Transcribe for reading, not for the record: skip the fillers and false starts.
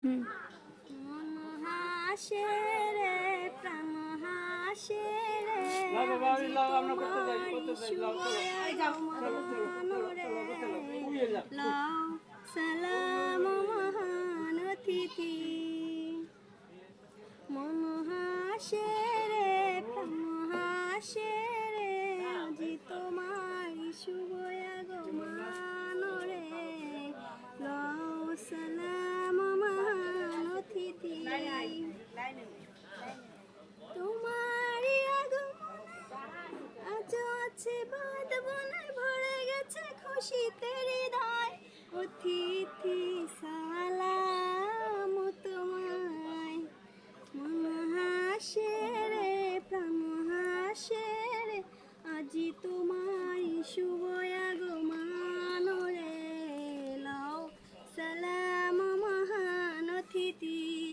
হুম। মন হাসে রে প্রাণ হাসে রে লাও বাবা, আমি লাও, আমরা করতে যাই, তোমারি লাও, শুভ চলো, আগমন রে উড়িয়ে যাও। লাও সালাম মহান অতিথি মন হাসে রে প্রাণ হাসে